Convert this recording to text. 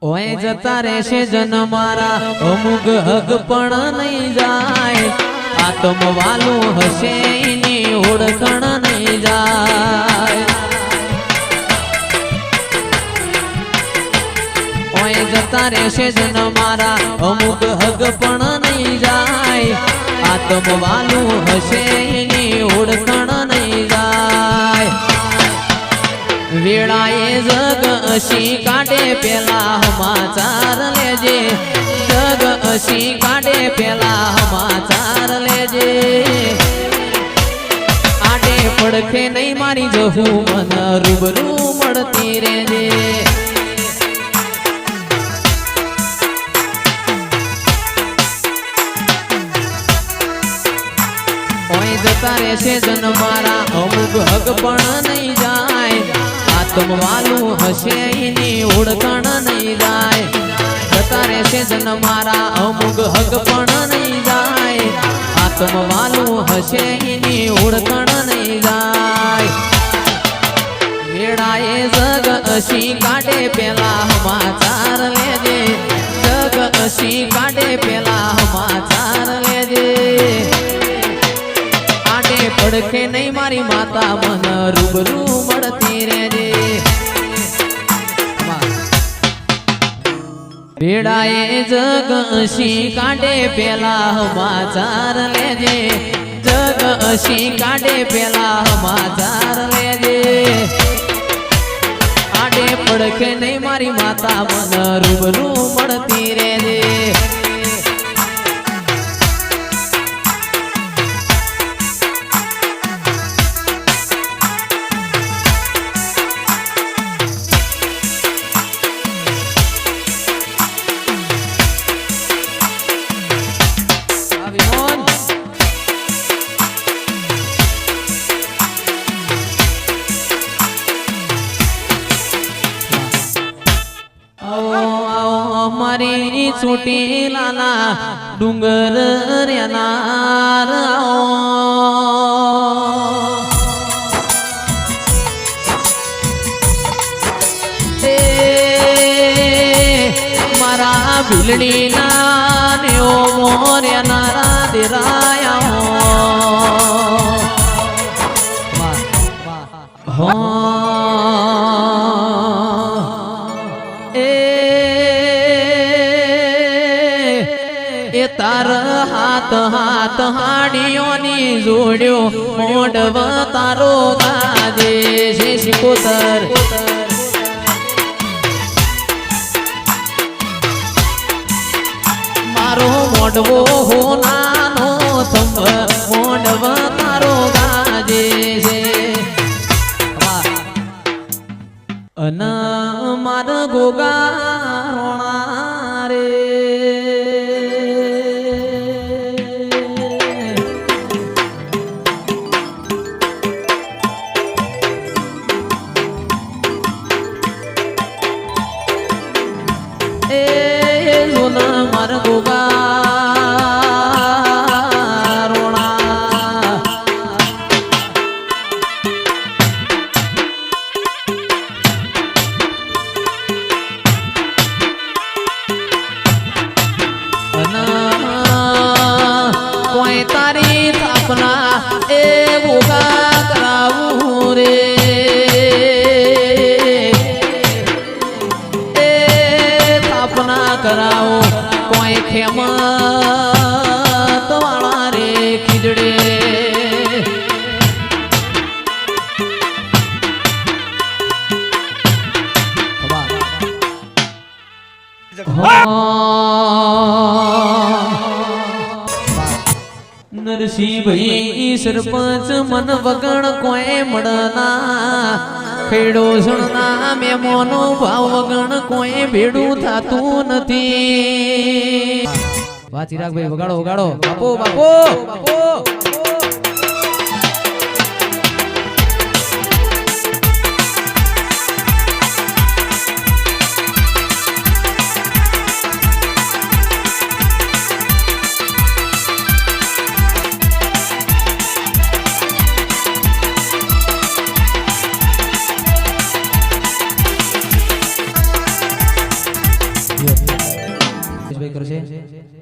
ઓય જતા રહેશે જન મારા અમુક હક પણ નહીં જાય આતમ વાલું હશે એની ઓળખણ નહીં જાય ઓય જતા રહેશે જન મારા અમુક હક પણ નહીં જાય આતમ વાલું હશે એની ઓળખણ નહીં જાય વેળાએ જગ અશી કાઢે પેલા સમાચાર લેજે જગ અશી કાઢે પેલા સમાચાર લેજે આડે પડખે નહીં મારી જહું મન રૂબરૂ મળતી રેજે ઓય જતા રહેશે જન મારા અમુક હક પણ નહીં જાય આતમ વાલું હશે એની ઓળખણ નહીં જાય જતા રહેશે જન મારા અમુક હક પણ નહીં જાય આતમ વાલું હશે એની ઓળખણ નહીં જાય વેળાએ જગ અશી કાઢે પેલા સમાચાર લેજે જગ અશી કાઢે પેલા સમાચાર લેજે પડખે નહીં મારી માતા મન રૂબરૂ મળતી રહેજે ભેડાએ જગ અશી કાઢે પેલા સમાચાર લેજે જગ અશી કાઢે પેલા સમાચાર લેજે આડે પડખે નહીં મારી માતા મન રૂબરૂ મળતી રહેજે મારી ચોટીલાના ડુંગર રેનાર મારા ભીલડીના ને ઓ મોર્યાના દેરાયા તાર હાથ હાથ હાડીઓની જોડ્યો મોઢવ તારો ગાજે છે શિકોતર મારો મોઢવો હો નાનો થંભ મોઢવ તારો ગાજે છે અન માર ગોગા રોણા રે માર ગોગા રોણા કોઈ તારી થાપના એ ગોગા કરાવું રે એ થાપના કરાવો કોઈ ખેમત વાળા રે ખીજડે નરસિંહભાઈ સરપંચ મન વગણ કોઈ મળના ખેડો સણના મેમોનો ભાવ વગણ કોઈ ભેડું થાતું નથી વાહ ચિરાગભાઈ વગાડો વગાડો બાપો બાપો બાપો મહેશભાઈ કરશે